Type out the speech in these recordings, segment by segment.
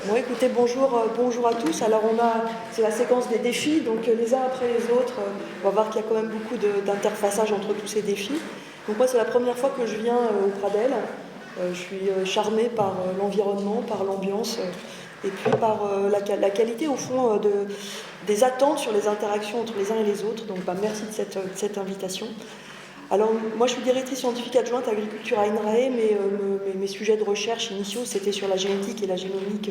Bon, écoutez, bonjour à tous. Alors, c'est la séquence des défis, donc les uns après les autres, on va voir qu'il y a quand même beaucoup d'interfaçage entre tous ces défis. Donc moi, c'est la première fois que je viens au Pradel. Je suis charmée par l'environnement, par l'ambiance, et puis par la qualité, au fond, des attentes sur les interactions entre les uns et les autres. Donc, merci de cette invitation. Alors, moi, je suis directrice scientifique adjointe agriculture à INRAE, mais mes sujets de recherche initiaux, c'était sur la génétique et la génomique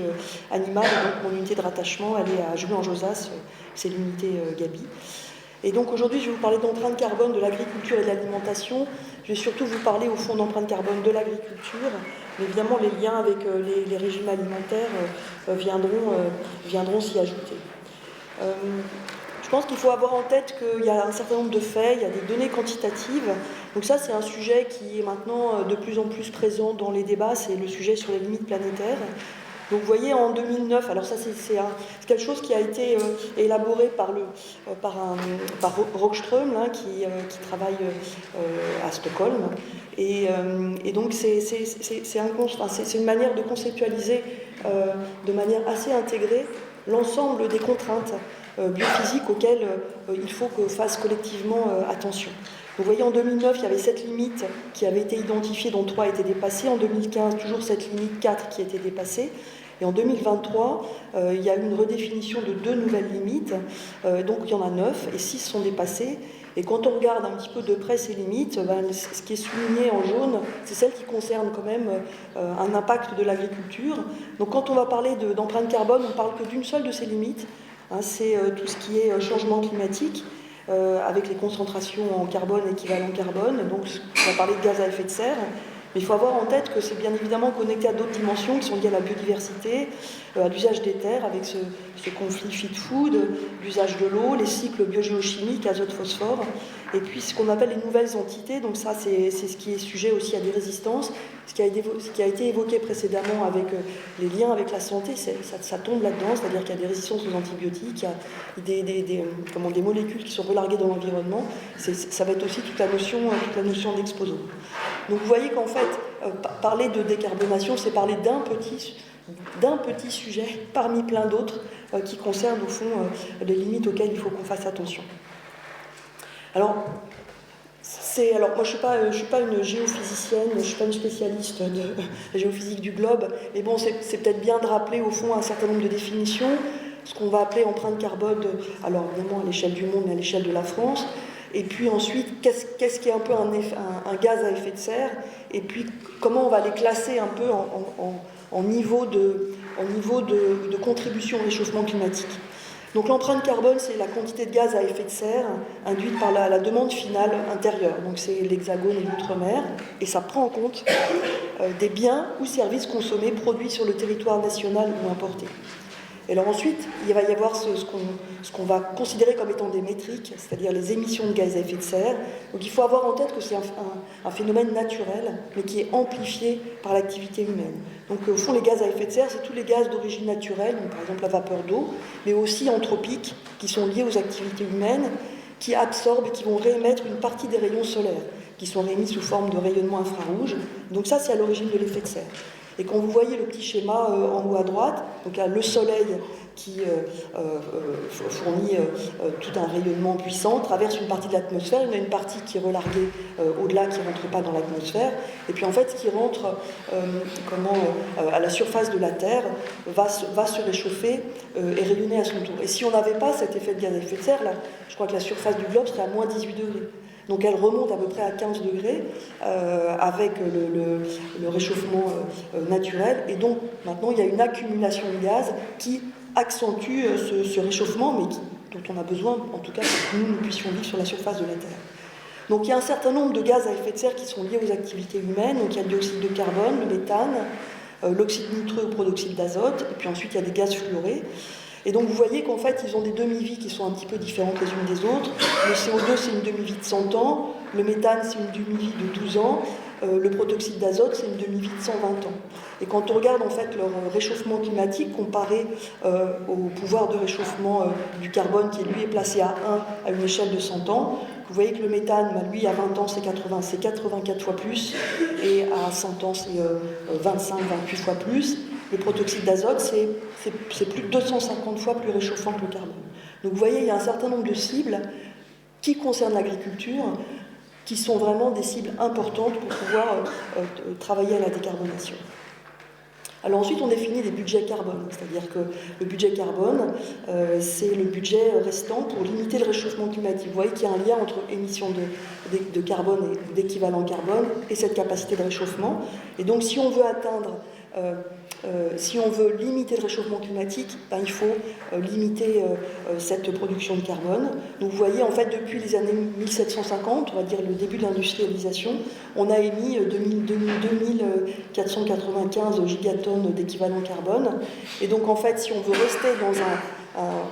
animale. Et donc, mon unité de rattachement, elle est à Jouy-en-Josas, c'est l'unité Gabi. Et donc, aujourd'hui, je vais vous parler d'empreinte carbone de l'agriculture et de l'alimentation. Je vais surtout vous parler, au fond, d'empreinte carbone de l'agriculture. Mais évidemment, les liens avec les régimes alimentaires viendront s'y ajouter. Je pense qu'il faut avoir en tête qu'il y a un certain nombre de faits, il y a des données quantitatives. Donc ça, c'est un sujet qui est maintenant de plus en plus présent dans les débats, c'est le sujet sur les limites planétaires. Donc vous voyez, en 2009, alors ça c'est quelque chose qui a été élaboré par Rockström, là, qui travaille à Stockholm. Et donc c'est une manière de conceptualiser de manière assez intégrée l'ensemble des contraintes biophysiques auxquelles il faut qu'on fasse collectivement attention. Vous voyez, en 2009, il y avait 7 limites qui avaient été identifiées, dont 3 étaient dépassées. En 2015, toujours cette limite 4 qui était dépassée. Et en 2023, il y a eu une redéfinition de 2 nouvelles limites. Donc il y en a 9 et 6 sont dépassées. Et quand on regarde un petit peu de près ces limites, ce qui est souligné en jaune, c'est celle qui concerne quand même un impact de l'agriculture. Donc quand on va parler d'empreinte carbone, on ne parle que d'une seule de ces limites. C'est tout ce qui est changement climatique, avec les concentrations en carbone, équivalent carbone. Donc on va parler de gaz à effet de serre. Mais il faut avoir en tête que c'est bien évidemment connecté à d'autres dimensions qui sont liées à la biodiversité, à l'usage des terres avec ce conflit feed-food, l'usage de l'eau, les cycles biogéochimiques, azote-phosphore, et puis ce qu'on appelle les nouvelles entités. Donc ça, c'est ce qui est sujet aussi à des résistances. Ce qui a été évoqué précédemment avec les liens avec la santé, ça tombe là-dedans, c'est-à-dire qu'il y a des résistances aux antibiotiques, il y a des molécules qui sont relarguées dans l'environnement. Ça va être aussi toute la notion d'exposant. Donc vous voyez qu'en fait, parler de décarbonation, c'est parler d'un petit sujet parmi plein d'autres qui concernent au fond les limites auxquelles il faut qu'on fasse attention. Alors moi je suis pas une géophysicienne, je suis pas une spécialiste de la géophysique du globe, mais bon, c'est peut-être bien de rappeler au fond un certain nombre de définitions, ce qu'on va appeler empreinte carbone, alors évidemment à l'échelle du monde, mais à l'échelle de la France. Et puis ensuite, qu'est-ce qui est un peu un gaz à effet de serre, et puis comment on va les classer un peu en niveau de contribution au réchauffement climatique. Donc l'empreinte carbone, c'est la quantité de gaz à effet de serre induite par la demande finale intérieure. Donc c'est l'hexagone et l'outre-mer, et ça prend en compte des biens ou services consommés, produits sur le territoire national ou importés. Et alors ensuite, il va y avoir ce qu'on va considérer comme étant des métriques, c'est-à-dire les émissions de gaz à effet de serre. Donc il faut avoir en tête que c'est un phénomène naturel, mais qui est amplifié par l'activité humaine. Donc au fond, les gaz à effet de serre, c'est tous les gaz d'origine naturelle, donc par exemple la vapeur d'eau, mais aussi anthropiques, qui sont liés aux activités humaines, qui absorbent et qui vont réémettre une partie des rayons solaires, qui sont réémis sous forme de rayonnement infrarouge. Donc ça, c'est à l'origine de l'effet de serre. Et quand vous voyez le petit schéma en haut à droite, donc il y a le soleil qui fournit tout un rayonnement puissant, traverse une partie de l'atmosphère, il y a une partie qui est relarguée au-delà, qui ne rentre pas dans l'atmosphère, et puis en fait ce qui rentre à la surface de la Terre va se réchauffer et rayonner à son tour. Et si on n'avait pas cet effet de gaz à effet de serre, là, je crois que la surface du globe serait à moins 18 degrés. Donc elle remonte à peu près à 15 degrés avec le réchauffement naturel. Et donc maintenant il y a une accumulation de gaz qui accentue ce réchauffement, mais dont on a besoin, en tout cas, pour que nous puissions vivre sur la surface de la Terre. Donc il y a un certain nombre de gaz à effet de serre qui sont liés aux activités humaines. Donc il y a le dioxyde de carbone, le méthane, l'oxyde nitreux ou protoxyde d'azote, et puis ensuite il y a des gaz fluorés. Et donc vous voyez qu'en fait ils ont des demi-vies qui sont un petit peu différentes les unes des autres. Le CO2 c'est une demi-vie de 100 ans, le méthane c'est une demi-vie de 12 ans, le protoxyde d'azote c'est une demi-vie de 120 ans. Et quand on regarde en fait leur réchauffement climatique comparé au pouvoir de réchauffement du carbone qui lui est placé à 1 à une échelle de 100 ans, vous voyez que le méthane, lui à 20 ans c'est 84 fois plus, et à 100 ans c'est 25-28 fois plus. le protoxyde d'azote, c'est plus de 250 fois plus réchauffant que le carbone. Donc vous voyez, il y a un certain nombre de cibles qui concernent l'agriculture, qui sont vraiment des cibles importantes pour pouvoir travailler à la décarbonation. Alors ensuite, on définit des budgets carbone, c'est-à-dire que le budget carbone, c'est le budget restant pour limiter le réchauffement climatique. Vous voyez qu'il y a un lien entre émissions de carbone et d'équivalent carbone et cette capacité de réchauffement. Et donc, si on veut atteindre, si on veut limiter le réchauffement climatique, ben, il faut limiter cette production de carbone. Donc, vous voyez, en fait, depuis les années 1750, on va dire le début de l'industrialisation, on a émis 2495 gigatonnes d'équivalent carbone. Et donc, en fait, si on veut rester dans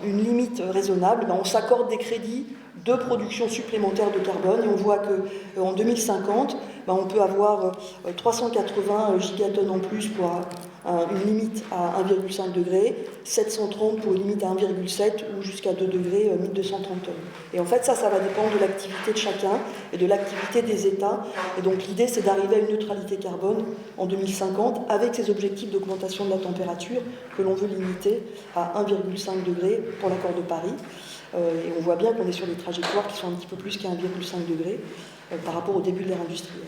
une limite raisonnable, ben, on s'accorde des crédits de production supplémentaire de carbone. Et on voit qu'en 2050, ben, on peut avoir 380 gigatonnes en plus pour une limite à 1,5 degré, 730 pour une limite à 1,7 ou jusqu'à 2 degrés, 1230 tonnes. Et en fait, ça va dépendre de l'activité de chacun et de l'activité des États. Et donc l'idée, c'est d'arriver à une neutralité carbone en 2050 avec ces objectifs d'augmentation de la température que l'on veut limiter à 1,5 degré pour l'accord de Paris. Et on voit bien qu'on est sur des trajectoires qui sont un petit peu plus qu'à 1,5 degré par rapport au début de l'ère industrielle.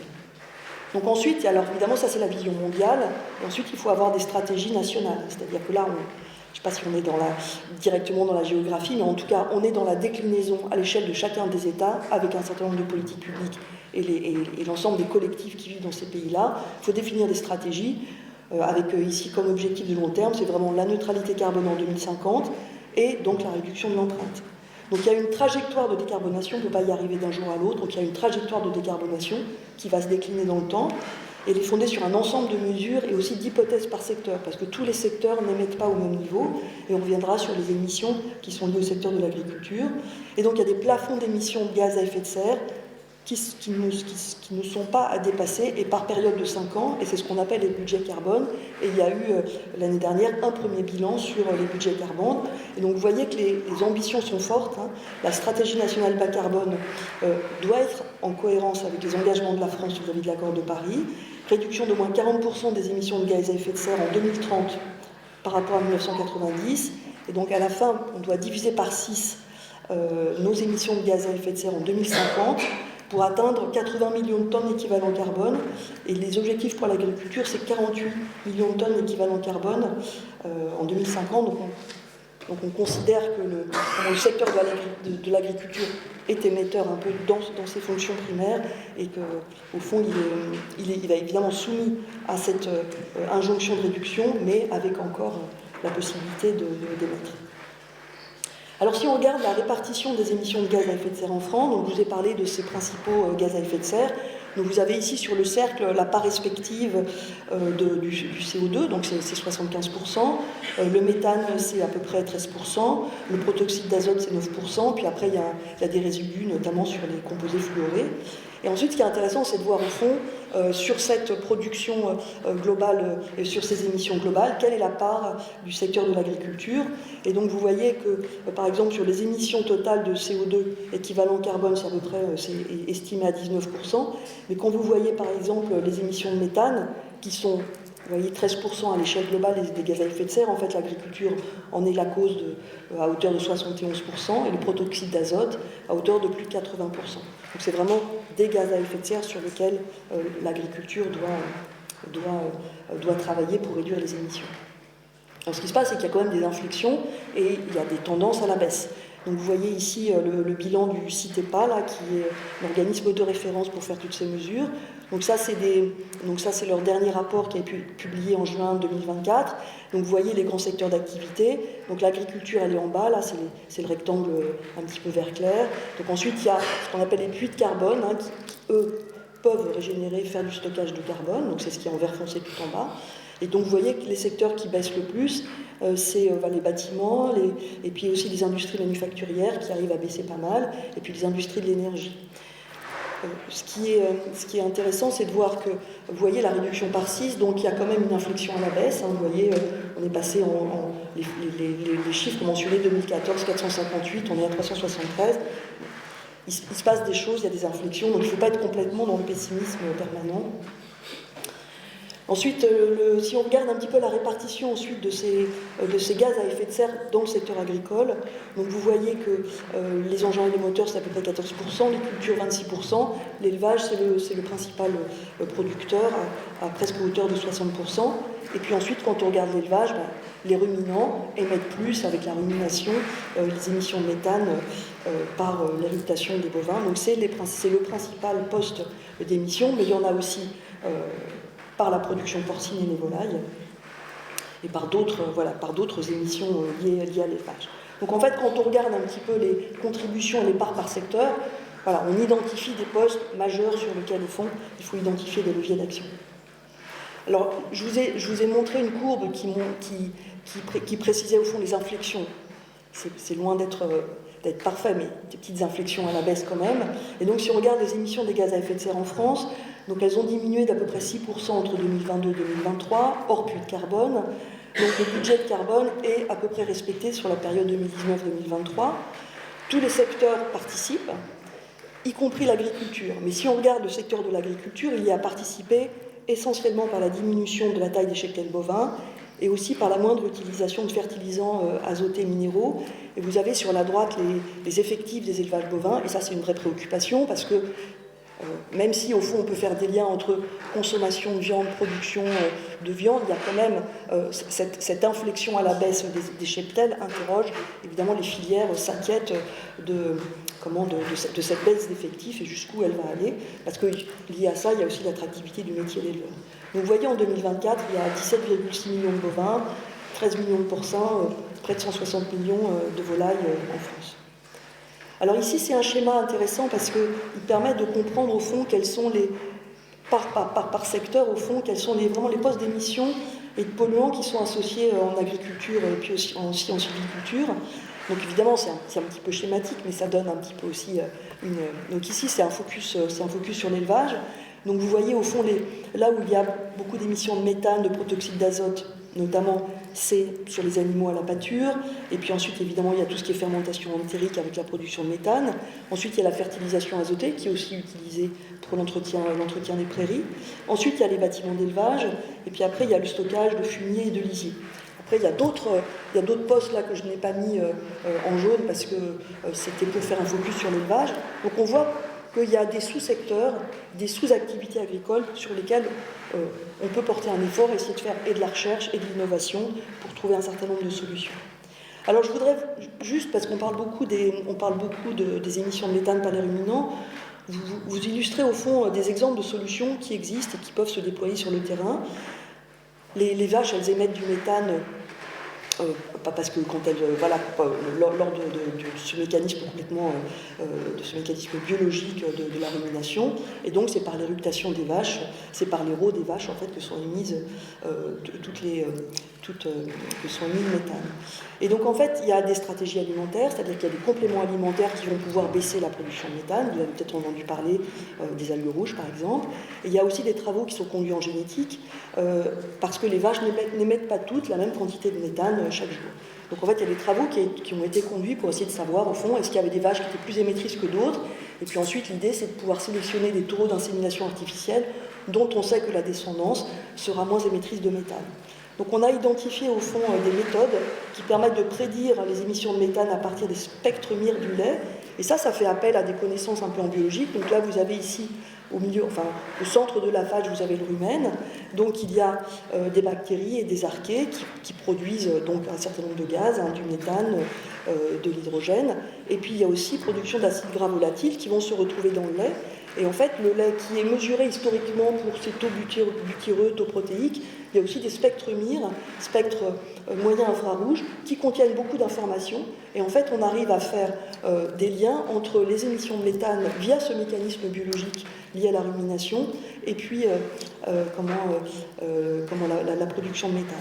Donc ensuite, alors évidemment, ça c'est la vision mondiale, et ensuite il faut avoir des stratégies nationales, c'est-à-dire que là, je ne sais pas si on est directement dans la géographie, mais en tout cas, on est dans la déclinaison à l'échelle de chacun des États, avec un certain nombre de politiques publiques et l'ensemble des collectifs qui vivent dans ces pays-là. Il faut définir des stratégies, avec ici comme objectif de long terme, c'est vraiment la neutralité carbone en 2050, et donc la réduction de l'empreinte. Donc il y a une trajectoire de décarbonation, on ne peut pas y arriver d'un jour à l'autre, donc il y a une trajectoire de décarbonation qui va se décliner dans le temps, et elle est fondée sur un ensemble de mesures et aussi d'hypothèses par secteur, parce que tous les secteurs n'émettent pas au même niveau, et on reviendra sur les émissions qui sont liées au secteur de l'agriculture. Et donc il y a des plafonds d'émissions de gaz à effet de serre qui ne sont pas à dépasser, et par période de 5 ans, et c'est ce qu'on appelle les budgets carbone. Et il y a eu l'année dernière un premier bilan sur les budgets carbone. Et donc vous voyez que les ambitions sont fortes. Hein. La stratégie nationale bas carbone doit être en cohérence avec les engagements de la France vis-à-vis de l'accord de Paris. Réduction de moins 40% des émissions de gaz à effet de serre en 2030 par rapport à 1990. Et donc à la fin, on doit diviser par 6 nos émissions de gaz à effet de serre en 2050 pour atteindre 80 millions de tonnes d'équivalent carbone. Et les objectifs pour l'agriculture, c'est 48 millions de tonnes d'équivalent carbone en 2050. Donc on considère que le secteur de l'agriculture est émetteur un peu dans ses fonctions primaires, et qu'au fond, il va évidemment soumis à cette injonction de réduction, mais avec encore la possibilité d'émettre. Alors si on regarde la répartition des émissions de gaz à effet de serre en France, donc je vous ai parlé de ces principaux gaz à effet de serre. Donc vous avez ici sur le cercle la part respective du CO2, donc c'est 75%, le méthane c'est à peu près 13%, le protoxyde d'azote c'est 9%, puis après il y a des résidus notamment sur les composés fluorés. Et ensuite, ce qui est intéressant, c'est de voir au fond, sur cette production globale et sur ces émissions globales, quelle est la part du secteur de l'agriculture. Et donc, vous voyez que, par exemple, sur les émissions totales de CO2 équivalent carbone, c'est à peu près c'est estimé à 19%. Mais quand vous voyez, par exemple, les émissions de méthane, qui sont, vous voyez, 13% à l'échelle globale des gaz à effet de serre, en fait, l'agriculture en est la cause à hauteur de 71%, et le protoxyde d'azote à hauteur de plus de 80%. Donc c'est vraiment des gaz à effet de serre sur lesquels l'agriculture doit travailler pour réduire les émissions. Alors ce qui se passe, c'est qu'il y a quand même des inflexions et il y a des tendances à la baisse. Donc vous voyez ici le bilan du CITEPA, là, qui est l'organisme de référence pour faire toutes ces mesures. Donc ça, c'est leur dernier rapport qui a été publié en juin 2024. Donc vous voyez les grands secteurs d'activité. Donc l'agriculture, elle est en bas, là, c'est le rectangle un petit peu vert clair. Donc ensuite, il y a ce qu'on appelle les puits de carbone, hein, qui, eux, peuvent régénérer, faire du stockage de carbone. Donc c'est ce qui est en vert foncé tout en bas. Et donc vous voyez que les secteurs qui baissent le plus, c'est les bâtiments, et puis aussi les industries manufacturières qui arrivent à baisser pas mal, et puis les industries de l'énergie. Ce qui est intéressant, c'est de voir que, vous voyez la réduction par 6, donc il y a quand même une inflexion à la baisse. Hein, vous voyez, on est passé les chiffres mentionnés 2014, 458, on est à 373. Il se passe des choses, il y a des inflexions, donc il ne faut pas être complètement dans le pessimisme permanent. Ensuite, si on regarde un petit peu la répartition ensuite de ces gaz à effet de serre dans le secteur agricole, donc vous voyez que les engins et les moteurs, c'est à peu près 14%, les cultures 26%, l'élevage, c'est le principal producteur à presque hauteur de 60%. Et puis ensuite, quand on regarde l'élevage, les ruminants émettent plus avec la rumination, les émissions de méthane par l'irritation des bovins. Donc c'est le principal poste d'émission, mais il y en a aussi par la production porcine et les volailles, et par d'autres émissions liées à l'élevage. Donc en fait, quand on regarde un petit peu les contributions et les parts par secteur, voilà, on identifie des postes majeurs sur lesquels, au fond, il faut identifier des leviers d'action. Alors, je vous ai montré une courbe qui précisait, au fond, les inflexions. C'est loin d'être parfait, mais des petites inflexions à la baisse quand même. Et donc, si on regarde les émissions des gaz à effet de serre en France, donc elles ont diminué d'à peu près 6% entre 2022 et 2023, hors puits de carbone. Donc le budget de carbone est à peu près respecté sur la période 2019-2023. Tous les secteurs participent, y compris l'agriculture. Mais si on regarde le secteur de l'agriculture, il y a participé essentiellement par la diminution de la taille des cheptels bovins et aussi par la moindre utilisation de fertilisants azotés minéraux. Et vous avez sur la droite les effectifs des élevages bovins, et ça c'est une vraie préoccupation parce que même si au fond on peut faire des liens entre consommation de viande, production de viande, il y a quand même cette inflexion à la baisse des cheptels interroge évidemment les filières, s'inquiètent de cette baisse d'effectifs et jusqu'où elle va aller, parce que lié à ça, il y a aussi l'attractivité du métier d'éleveur. Donc vous voyez, en 2024, il y a 17,6 millions de bovins, 13 millions de porcins, près de 160 millions de volailles en France. Alors ici, c'est un schéma intéressant parce qu'il permet de comprendre au fond quels sont par secteur, au fond, quels sont vraiment les postes d'émissions et de polluants qui sont associés en agriculture et puis aussi en sylviculture. Donc évidemment, c'est un petit peu schématique, mais ça donne un petit peu aussi Donc ici, c'est un focus sur l'élevage. Donc vous voyez au fond, là où il y a beaucoup d'émissions de méthane, de protoxyde d'azote, notamment, c'est sur les animaux à la pâture. Et puis ensuite, évidemment, il y a tout ce qui est fermentation entérique avec la production de méthane. Ensuite, il y a la fertilisation azotée qui est aussi utilisée pour l'entretien des prairies. Ensuite, il y a les bâtiments d'élevage. Et puis après, il y a le stockage de fumier et de lisier. Après, il y a d'autres postes là que je n'ai pas mis en jaune parce que c'était pour faire un focus sur l'élevage. Donc on voit qu'il y a des sous-secteurs, des sous-activités agricoles sur lesquelles on peut porter un effort, essayer de faire et de la recherche et de l'innovation pour trouver un certain nombre de solutions. Alors je voudrais juste, parce qu'on parle beaucoup des émissions de méthane par les ruminants, vous illustrer au fond des exemples de solutions qui existent et qui peuvent se déployer sur le terrain. Les vaches, elles émettent du méthane, pas parce que quand elles, lors de ce mécanisme complètement, de ce mécanisme biologique de la rumination, et donc c'est par l'éructation des vaches, c'est par les rots des vaches en fait que sont émises que sont émis le méthane. Et donc en fait, il y a des stratégies alimentaires, c'est-à-dire qu'il y a des compléments alimentaires qui vont pouvoir baisser la production de méthane. Vous avez peut-être entendu parler des algues rouges par exemple. Et il y a aussi des travaux qui sont conduits en génétique parce que les vaches n'émettent pas toutes la même quantité de méthane chaque jour. Donc en fait, il y a des travaux qui ont été conduits pour essayer de savoir au fond est-ce qu'il y avait des vaches qui étaient plus émettrices que d'autres. Et puis ensuite, l'idée c'est de pouvoir sélectionner des taureaux d'insémination artificielle dont on sait que la descendance sera moins émettrice de méthane. Donc on a identifié au fond des méthodes qui permettent de prédire les émissions de méthane à partir des spectres MIR du lait. Et ça fait appel à des connaissances un peu en biologique. Donc là, vous avez ici, au centre de la phage, vous avez le rumen. Donc il y a des bactéries et des archées qui produisent donc un certain nombre de gaz, du méthane, de l'hydrogène. Et puis il y a aussi production d'acides gras volatiles qui vont se retrouver dans le lait. Et en fait, le lait qui est mesuré historiquement pour ses taux butyreux, taux protéiques, il y a aussi des spectres MIR, spectres moyens infrarouges, qui contiennent beaucoup d'informations. Et en fait, on arrive à faire des liens entre les émissions de méthane via ce mécanisme biologique lié à la rumination et puis la production de méthane.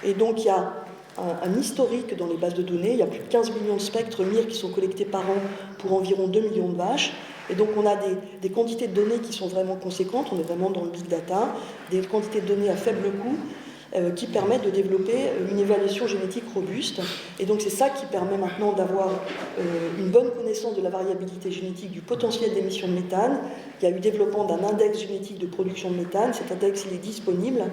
Et donc, il y a un historique dans les bases de données. Il y a plus de 15 millions de spectres MIR qui sont collectés par an pour environ 2 millions de vaches. Et donc on a des quantités de données qui sont vraiment conséquentes, on est vraiment dans le big data, des quantités de données à faible coût, qui permet de développer une évaluation génétique robuste. Et donc c'est ça qui permet maintenant d'avoir une bonne connaissance de la variabilité génétique du potentiel d'émission de méthane. Il y a eu développement d'un index génétique de production de méthane. Cet index il est disponible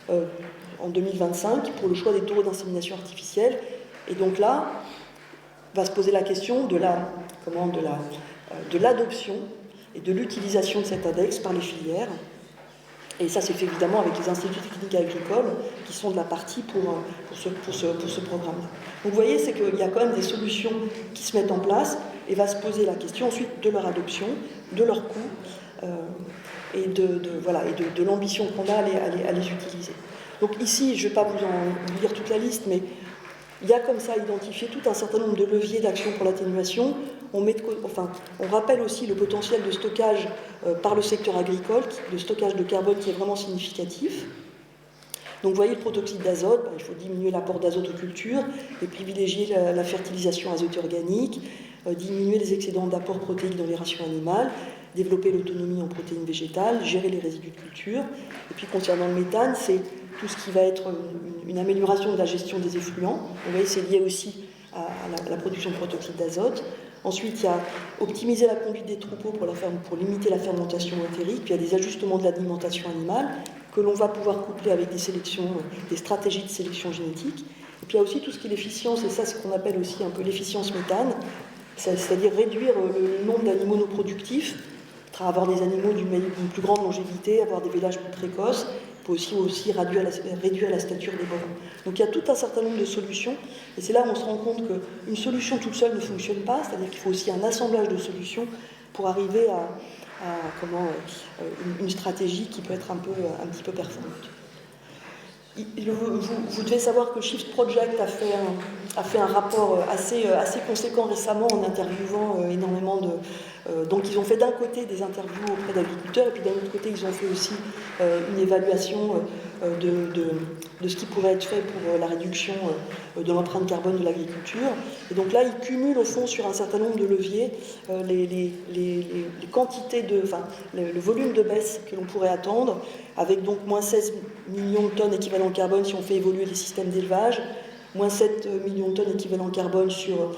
en 2025 pour le choix des taureaux d'insémination artificielle. Et donc là, va se poser la question de l'adoption et de l'utilisation de cet index par les filières. Et ça, c'est fait évidemment avec les instituts techniques agricoles qui sont de la partie pour ce programme-là. Donc vous voyez, c'est qu'il y a quand même des solutions qui se mettent en place et va se poser la question ensuite de leur adoption, de leur coût et de l'ambition qu'on a à les utiliser. Donc ici, je ne vais pas vous lire toute la liste, mais il y a comme ça identifié tout un certain nombre de leviers d'action pour l'atténuation. On rappelle aussi le potentiel de stockage par le secteur agricole, de stockage de carbone qui est vraiment significatif. Donc vous voyez le protoxyde d'azote, il faut diminuer l'apport d'azote aux cultures et privilégier la fertilisation azotée organique, diminuer les excédents d'apport protéique dans les rations animales, développer l'autonomie en protéines végétales, gérer les résidus de culture. Et puis concernant le méthane, c'est tout ce qui va être une amélioration de la gestion des effluents. Vous voyez, c'est lié aussi à la production de protoxyde d'azote. Ensuite, il y a optimiser la conduite des troupeaux pour limiter la fermentation entérique. Puis il y a des ajustements de l'alimentation animale que l'on va pouvoir coupler avec des stratégies de sélection génétique. Et puis il y a aussi tout ce qui est l'efficience, et ça c'est ce qu'on appelle aussi un peu l'efficience méthane, c'est-à-dire réduire le nombre d'animaux non productifs, avoir des animaux d'une plus grande longévité, avoir des vélages plus précoces. Il faut aussi réduire la stature des bovins. Donc il y a tout un certain nombre de solutions, et c'est là où on se rend compte qu'une solution toute seule ne fonctionne pas, c'est-à-dire qu'il faut aussi un assemblage de solutions pour arriver à une stratégie qui peut être un petit peu performante. Vous devez savoir que Shift Project a fait un rapport assez conséquent récemment en interviewant énormément de... donc ils ont fait d'un côté des interviews auprès d'agriculteurs et puis d'un autre côté ils ont fait aussi une évaluation de ce qui pourrait être fait pour la réduction de l'empreinte carbone de l'agriculture. Et donc là ils cumulent au fond sur un certain nombre de leviers les quantités le volume de baisse que l'on pourrait attendre, avec donc moins 16 millions de tonnes équivalent carbone si on fait évoluer les systèmes d'élevage, moins 7 millions de tonnes équivalent carbone sur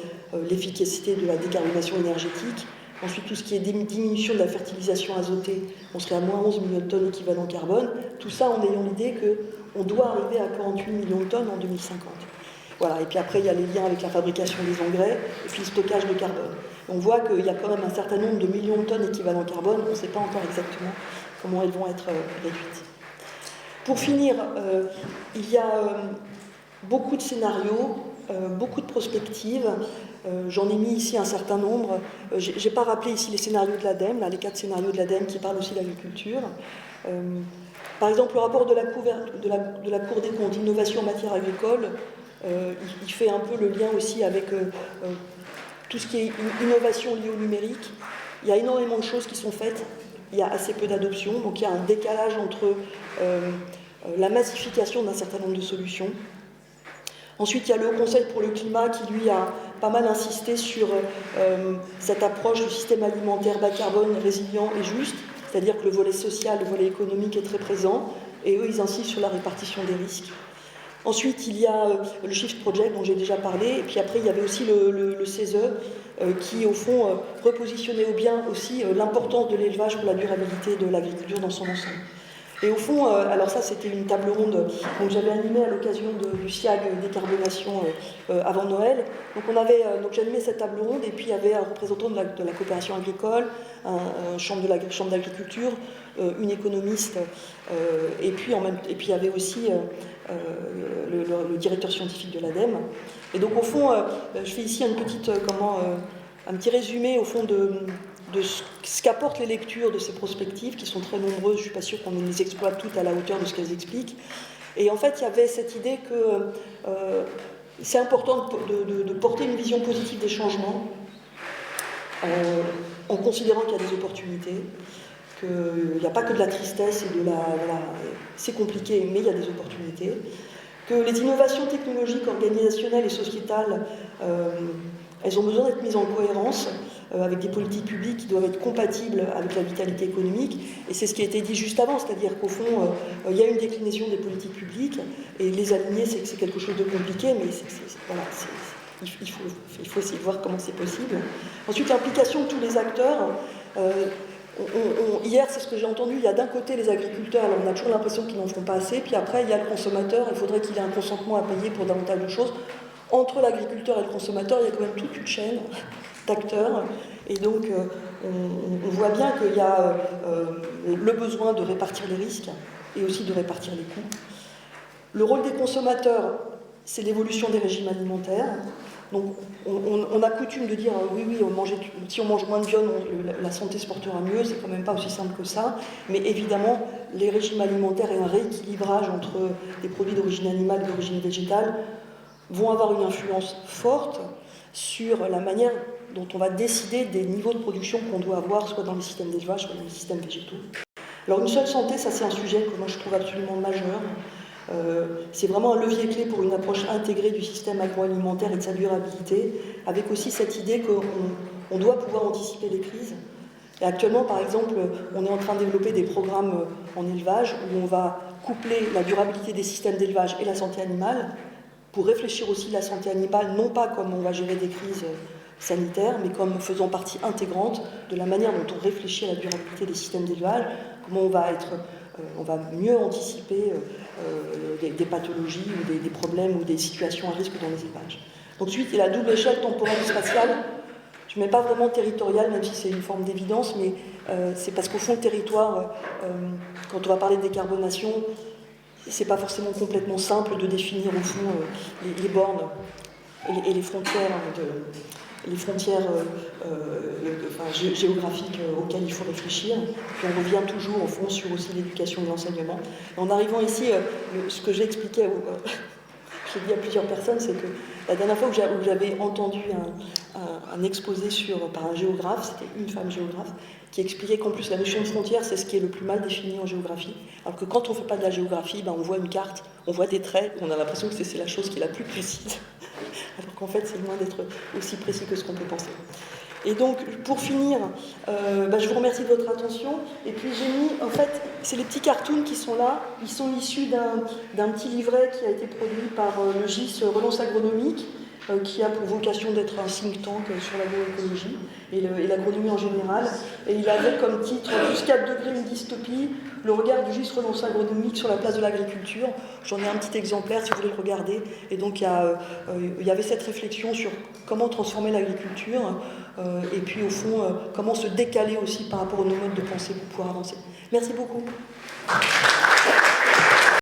l'efficacité de la décarbonation énergétique. Ensuite, tout ce qui est diminution de la fertilisation azotée, on serait à moins 11 millions de tonnes équivalent carbone. Tout ça en ayant l'idée qu'on doit arriver à 48 millions de tonnes en 2050. Voilà. Et puis après, il y a les liens avec la fabrication des engrais et puis le stockage de carbone. On voit qu'il y a quand même un certain nombre de millions de tonnes équivalent carbone. On ne sait pas encore exactement comment elles vont être réduites. Pour finir, il y a beaucoup de scénarios, beaucoup de prospectives. J'en ai mis ici un certain nombre. Je n'ai pas rappelé ici les scénarios de l'ADEME, les 4 scénarios de l'ADEME qui parlent aussi de l'agriculture. Par exemple, le rapport de la Cour des comptes d'innovation en matière agricole, il fait un peu le lien aussi avec tout ce qui est innovation liée au numérique. Il y a énormément de choses qui sont faites, il y a assez peu d'adoption, donc il y a un décalage entre la massification d'un certain nombre de solutions. Ensuite, il y a le Haut Conseil pour le climat qui, lui, a pas mal insisté sur cette approche du système alimentaire bas carbone, résilient et juste, c'est-à-dire que le volet social, le volet économique est très présent, et eux, ils insistent sur la répartition des risques. Ensuite, il y a le Shift Project dont j'ai déjà parlé, et puis après, il y avait aussi le CESE qui, au fond, repositionnait bien aussi l'importance de l'élevage pour la durabilité de l'agriculture dans son ensemble. Et au fond, alors ça c'était une table ronde que j'avais animée à l'occasion du SIAG décarbonation avant Noël. Donc j'ai animé cette table ronde et puis il y avait un représentant de la coopération agricole, un chambre d'agriculture, une économiste et puis il y avait aussi le directeur scientifique de l'ADEME. Et donc au fond, je fais ici un petit résumé au fond de ce qu'apportent les lectures de ces prospectives, qui sont très nombreuses, je ne suis pas sûre qu'on les exploite toutes à la hauteur de ce qu'elles expliquent. Et en fait, il y avait cette idée que c'est important de porter une vision positive des changements, en considérant qu'il y a des opportunités, qu'il n'y a pas que de la tristesse et c'est compliqué, mais il y a des opportunités, que les innovations technologiques, organisationnelles et sociétales, elles ont besoin d'être mises en cohérence avec des politiques publiques qui doivent être compatibles avec la vitalité économique. Et c'est ce qui a été dit juste avant, c'est-à-dire qu'au fond, il y a une déclinaison des politiques publiques, et les aligner, c'est quelque chose de compliqué, mais voilà, il faut essayer de voir comment c'est possible. Ensuite, l'implication de tous les acteurs. Hier, c'est ce que j'ai entendu, il y a d'un côté les agriculteurs, alors on a toujours l'impression qu'ils n'en font pas assez, puis après il y a le consommateur, il faudrait qu'il ait un consentement à payer pour davantage de choses. Entre l'agriculteur et le consommateur, il y a quand même toute une chaîne d'acteurs, et donc on voit bien qu'il y a le besoin de répartir les risques et aussi de répartir les coûts. Le rôle des consommateurs, c'est l'évolution des régimes alimentaires. Donc on a coutume de dire oui, si on mange moins de viande, la santé se portera mieux, c'est quand même pas aussi simple que ça, mais évidemment les régimes alimentaires et un rééquilibrage entre des produits d'origine animale et d'origine végétale vont avoir une influence forte sur la manière dont on va décider des niveaux de production qu'on doit avoir, soit dans les systèmes d'élevage, soit dans les systèmes végétaux. Alors une seule santé, ça c'est un sujet que moi je trouve absolument majeur. C'est vraiment un levier clé pour une approche intégrée du système agroalimentaire et de sa durabilité, avec aussi cette idée qu'on doit pouvoir anticiper les crises. Et actuellement, par exemple, on est en train de développer des programmes en élevage où on va coupler la durabilité des systèmes d'élevage et la santé animale, pour réfléchir aussi la santé animale, non pas comme on va gérer des crises sanitaires, mais comme faisant partie intégrante de la manière dont on réfléchit à la durabilité des systèmes d'élevage, comment on va mieux anticiper des pathologies ou des problèmes ou des situations à risque dans les élevages. Ensuite, il y a la double échelle temporelle et spatiale. Je ne mets pas vraiment territorial, même si c'est une forme d'évidence, mais c'est parce qu'au fond, le territoire, quand on va parler de décarbonation, c'est pas forcément complètement simple de définir au fond les bornes et les frontières géographiques auxquelles il faut réfléchir. Puis on revient toujours au fond sur aussi l'éducation et l'enseignement. En arrivant ici, ce que j'expliquais, j'ai dit à plusieurs personnes, c'est que la dernière fois où j'avais entendu un exposé par un géographe, c'était une femme géographe, qui expliquait qu'en plus la notion de frontière, c'est ce qui est le plus mal défini en géographie. Alors que quand on ne fait pas de la géographie, on voit une carte, on voit des traits, on a l'impression que c'est la chose qui est la plus précise. Alors qu'en fait, c'est loin d'être aussi précis que ce qu'on peut penser. Et donc, pour finir, je vous remercie de votre attention. Et puis j'ai mis, en fait, c'est les petits cartoons qui sont là. Ils sont issus d'un petit livret qui a été produit par le GIS Relance Agronomique, qui a pour vocation d'être un think tank sur l'agroécologie et l'agronomie en général. Et il avait comme titre « Jusqu'à 4 degrés, une dystopie, le regard du GIS Relance Agronomique sur la place de l'agriculture ». J'en ai un petit exemplaire si vous voulez le regarder. Et donc il y avait cette réflexion sur comment transformer l'agriculture et puis au fond comment se décaler aussi par rapport aux modes de pensée pour pouvoir avancer. Merci beaucoup.